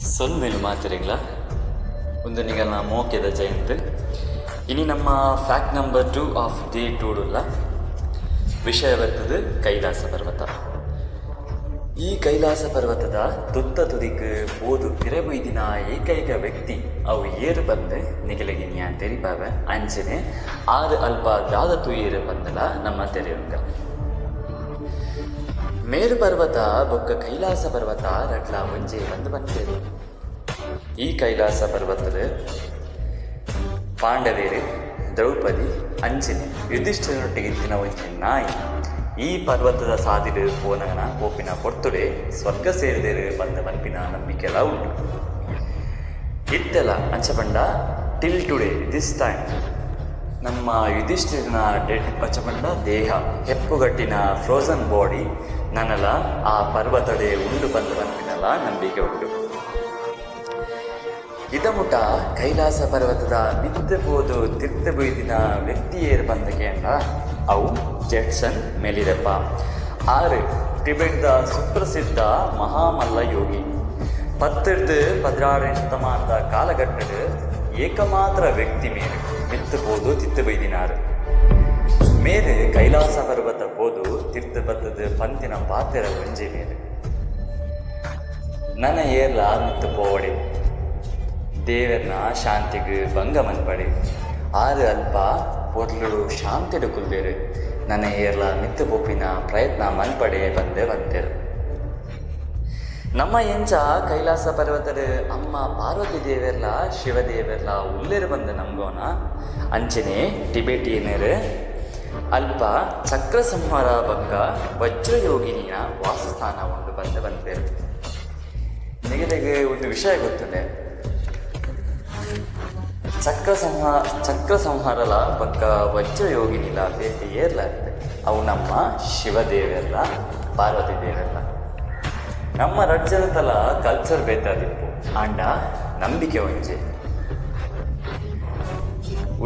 ಸೊಲ್ಮೆನು ಮಾತಿರೆಗ್ಲ ಒಂದು ನಿಗಲ್ನ ಮೋಕೆದ ಜಯಂತ್ ಇನಿ ನಮ್ಮ ಫ್ಯಾಕ್ಟ್ ನಂಬರ್ 2 ಆಫ್ ಡೇ 2 ವಿಷಯ ಬರ್ತದೆ ಕೈಲಾಸ ಪರ್ವತ. ಈ ಕೈಲಾಸ ಪರ್ವತದ ತುತ್ತ ತುದಿಕ್ ಬೋದು ತಿರಬುಯ್ದಿನ ಏಕೈಕ ವ್ಯಕ್ತಿ ಅವು ಏರು ಬಂದು ನಿಗಲಗಿನಿಯ ತೆರಿಪಾವ ಅಂಚನೆ ಆರು ಅಲ್ಪ ದಾದತು ಏರು ಬಂದಲ ನಮ್ಮ ತೆರೆಯುಂಗ ಮೇರು ಪರ್ವತ ಬೊಕ್ಕ ಕೈಲಾಸ ಪರ್ವತ ರಟ್ಲ ಮುಂಚೆ ಬಂದೇರು. ಈ ಕೈಲಾಸ ಪರ್ವತದ ಪಾಂಡವೇರು ದ್ರೌಪದಿ ಅಂಚನೆ ಯುಧಿಷ್ಠಿರನೊಟ್ಟಿಗಿತ್ತಿನ ಒಂಚೆ ನಾಯಿ ಈ ಪರ್ವತದ ಸಾದಿರು ಪೋನಗನ ಕೋಪಿನ ಪೊರ್ತುಡೆ ಸ್ವರ್ಗ ಸೇರಿದೇರು ಬಂದ ಮನ್ಪಿನ ನಂಬಿಕೆಲ್ಲ ಉಂಟು. ಇತ್ತೆಲ್ಲ ಅಂಚಪಂಡ ಟಿಲ್ ಟುಡೇ ದಿಸ್ ಟೈಮ್ ನಮ್ಮ ಯುಧಿಷ್ಠಿರನ ಡೆಡ್ ಅಂಚಪಂಡ ದೇಹ ಹೆಪ್ಪುಗಟ್ಟಿನ ಫ್ರೋಸನ್ ಬಾಡಿ ನನ್ನಲ ಆ ಪರ್ವತಡೆ ಉಂಡು ಬಂದ ಮನ್ಪಿನಲ್ಲ ನಂಬಿಕೆ ಉಂಟು. ಇದಮುಟ ಕೈಲಾಸ ಪರ್ವತದ ಮಿತ್ತಬೋದು ತಿರ್ತ ಬುಯ್ದಿನ ವ್ಯಕ್ತಿಯೇರು ಬಂದಕ್ಕೆ ಅಂದ ಅವು ಜೆಟ್ಸನ್ ಮೆಲಿರಪ್ಪ ಆರು ಟಿಬೆಟ್ದ ಸುಪ್ರಸಿದ್ಧ ಮಹಾಮಲ್ಲ ಯೋಗಿ 16 ಶತಮಾನದ ಕಾಲಘಟ್ಟದ ಏಕಮಾತ್ರ ವ್ಯಕ್ತಿ ಮೇರೆ ಮಿತ್ತಬೋದು ತಿತ್ತು ಬೈದಿನಾರು ಮೇರೆ ಕೈಲಾಸ ಪರ್ವತ ಬೋದು ತಿರ್ತು ಬತ್ತದ ಪಂತಿನ ಪಾತ್ರ ಒಂಜೆ ಮೇರೆ ನನ್ನ ಏರ್ಲ ಮಿತ್ತು ಪೋವಡೆ ದೇವರನ ಶಾಂತಿಗೆ ಭಂಗ ಮನ್ಪಡೆ ಆರು ಅಲ್ಪ ಪೊರ್ಲು ಶಾಂತಿಡು ಕುಲ್ದೇರು ನನ್ನ ಏರ್ಲ ಮಿತ್ತು ಪೊಪ್ಪಿನ ಪ್ರಯತ್ನ ಮನ್ಪಡೆ ಬಂದೇರು. ನಮ್ಮ ಎಂಚ ಕೈಲಾಸ ಪರ್ವತದ ಅಮ್ಮ ಪಾರ್ವತಿ ದೇವೆರ್ಲ ಶಿವದೇವೆರ್ಲ ಉಲ್ಲೇರು ಬಂದ ನಮ್ಗೋನ ಅಂಚನೆ ಟಿಬೆಟಿಯನರು ಅಲ್ಪ ಚಕ್ರ ಸಂಹಾರ ಬಕ್ಕ ವಜ್ರಯೋಗಿನಿಯ ವಾಸಸ್ಥಾನ ಒಂದು ಬಂದೇರು. ನಿಗಲಿಗೆ ಒಂದು ವಿಷಯ ಗೊತ್ತದೆ, ಚಕ್ರ ಸಂಹಾರಲ ಪಕ್ಕ ವಜ್ರಯೋಗಿನಿಲ ಬೇಟಿ ಏರ್ಲಾಗ್ತದೆ ಅವು ನಮ್ಮ ಶಿವದೇವೆಲ್ಲ ಪಾರ್ವತಿ ದೇವೆಲ್ಲ ನಮ್ಮ ರಾಜ್ಯದ ಕಲ್ಚರ್ ಬೇತಾದಿಪ್ಪು ಆಂಡ ನಂಬಿಕೆ ಒಂಜೆ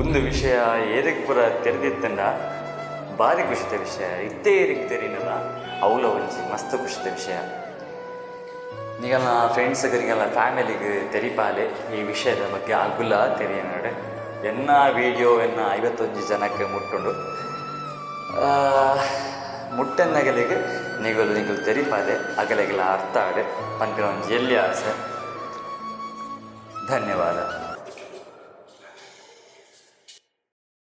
ಒಂದು ವಿಷಯ ಏರಿಕ್ ಪುರ ತೆರೆದಿತ್ತಂಡ ಭಾರಿ ಖುಷಿದ ವಿಷಯ ಇತ್ತೇ ಏರಿಕ್ ತೆರೀನಲ್ಲ ಅವಳ ಒಂಜಿ ಮಸ್ತ್ ಖುಷಿದ ವಿಷಯ. ನೀಗಲ್ಲ ಫ್ರೆಂಡ್ಸ್ಗಳಿಗೆಲ್ಲ ಫ್ಯಾಮಿಲಿಗೆ ತೆರಿಪಾಲೆ ಈ ವಿಷಯದ ಬಗ್ಗೆ ಅಗುಲ್ಲ ತೆರೆಯನಡೆ ಎನ್ನ ವಿಡಿಯೋ 51 ಜನಕ್ಕೆ ಮುಟ್ಟುಂಡು ಮುಟ್ಟನ್ನಗಲಿಗೆ ನೀವು ತೆರಿಪಾಲೆ ಅಗಲಿಗೆಲ್ಲ ಅರ್ಥ ಆಡೆ ಪಂಪಿನ ಒಂದು ಎಲ್ಲಿ ಆಸೆ. ಧನ್ಯವಾದ.